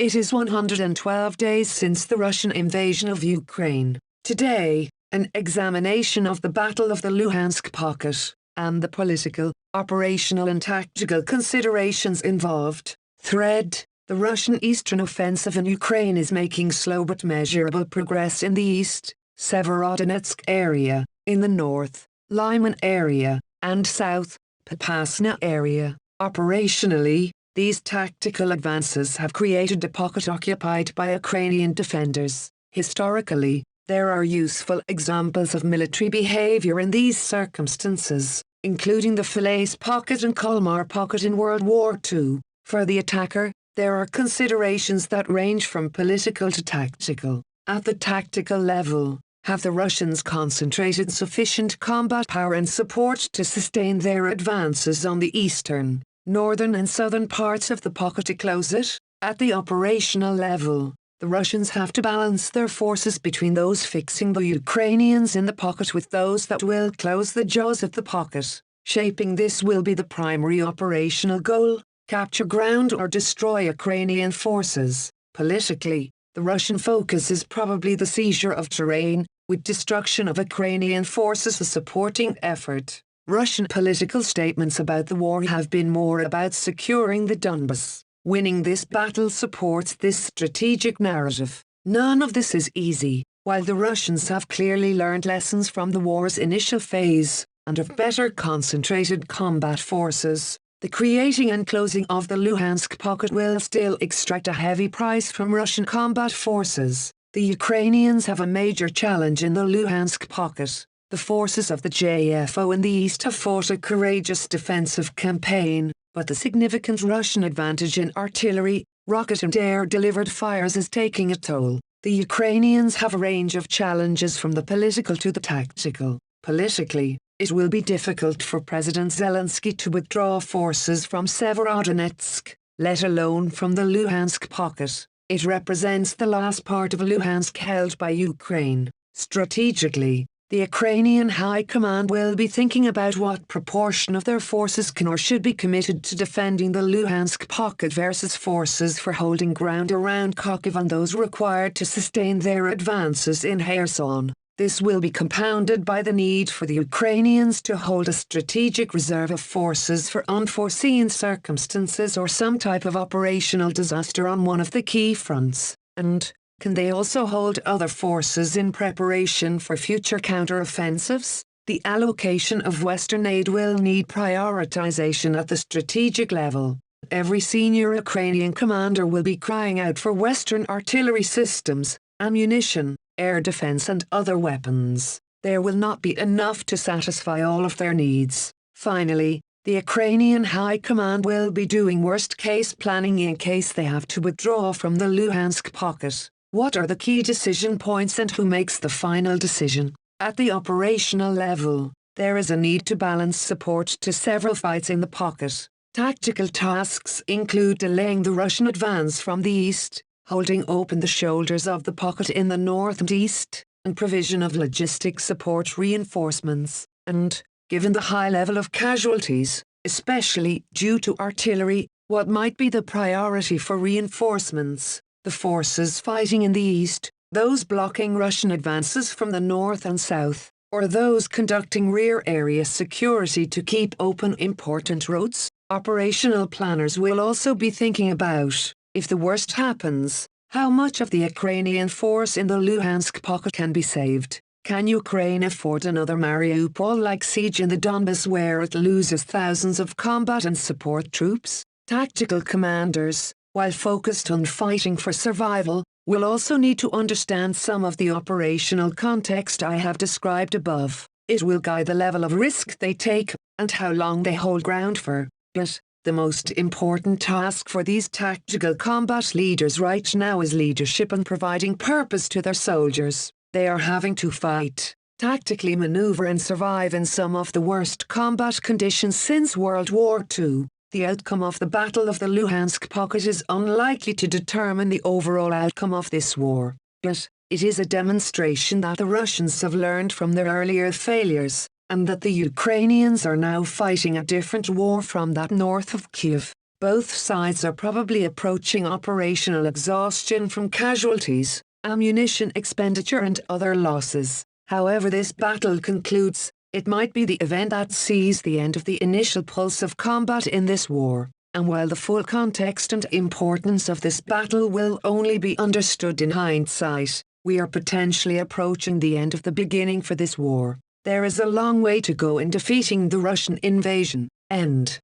It is 112 days since the Russian invasion of Ukraine. Today, an examination of the Battle of the Luhansk Pocket, and the political, operational and tactical considerations involved. Thread: the Russian eastern offensive in Ukraine is making slow but measurable progress in the east, Severodonetsk area, in the north, Lyman area, and south, Popasna area. Operationally, these tactical advances have created a pocket occupied by Ukrainian defenders. Historically, there are useful examples of military behavior in these circumstances, including the Falaise Pocket and Colmar Pocket in World War II. For the attacker, there are considerations that range from political to tactical. At the tactical level, have the Russians concentrated sufficient combat power and support to sustain their advances on the eastern, northern and southern parts of the pocket to close it? At the operational level, the Russians have to balance their forces between those fixing the Ukrainians in the pocket with those that will close the jaws of the pocket. Shaping this will be the primary operational goal: capture ground or destroy Ukrainian forces. Politically, the Russian focus is probably the seizure of terrain, with destruction of Ukrainian forces a supporting effort. Russian political statements about the war have been more about securing the Donbas. Winning this battle supports this strategic narrative. None of this is easy. While the Russians have clearly learned lessons from the war's initial phase, and have better concentrated combat forces, the creating and closing of the Luhansk Pocket will still extract a heavy price from Russian combat forces. The Ukrainians have a major challenge in the Luhansk Pocket. The forces of the JFO in the east have fought a courageous defensive campaign, but the significant Russian advantage in artillery, rocket and air-delivered fires is taking a toll. The Ukrainians have a range of challenges from the political to the tactical. Politically, it will be difficult for President Zelensky to withdraw forces from Severodonetsk, let alone from the Luhansk Pocket. It represents the last part of Luhansk held by Ukraine. Strategically, the Ukrainian High Command will be thinking about what proportion of their forces can or should be committed to defending the Luhansk Pocket versus forces for holding ground around Kharkiv and those required to sustain their advances in Kherson. This will be compounded by the need for the Ukrainians to hold a strategic reserve of forces for unforeseen circumstances or some type of operational disaster on one of the key fronts. And can they also hold other forces in preparation for future counter-offensives? The allocation of Western aid will need prioritization at the strategic level. Every senior Ukrainian commander will be crying out for Western artillery systems, ammunition, air defense and other weapons. There will not be enough to satisfy all of their needs. Finally, the Ukrainian High Command will be doing worst-case planning in case they have to withdraw from the Luhansk Pocket. What are the key decision points and who makes the final decision? At the operational level, there is a need to balance support to several fights in the pocket. Tactical tasks include delaying the Russian advance from the east, holding open the shoulders of the pocket in the north and east, and provision of logistic support reinforcements. And, given the high level of casualties, especially due to artillery, what might be the priority for reinforcements? The forces fighting in the east, those blocking Russian advances from the north and south, or those conducting rear area security to keep open important roads? Operational planners will also be thinking about, if the worst happens, how much of the Ukrainian force in the Luhansk Pocket can be saved. Can Ukraine afford another Mariupol-like siege in the Donbas where it loses thousands of combat and support troops? Tactical commanders, while focused on fighting for survival, will also need to understand some of the operational context I have described above. It will guide the level of risk they take, and how long they hold ground for. But the most important task for these tactical combat leaders right now is leadership and providing purpose to their soldiers. They are having to fight, tactically maneuver and survive in some of the worst combat conditions since World War II. The outcome of the Battle of the Luhansk Pocket is unlikely to determine the overall outcome of this war, but it is a demonstration that the Russians have learned from their earlier failures, and that the Ukrainians are now fighting a different war from that north of Kiev. Both sides are probably approaching operational exhaustion from casualties, ammunition expenditure and other losses. However this battle concludes, it might be the event that sees the end of the initial pulse of combat in this war. And while the full context and importance of this battle will only be understood in hindsight, we are potentially approaching the end of the beginning for this war. There is a long way to go in defeating the Russian invasion. End.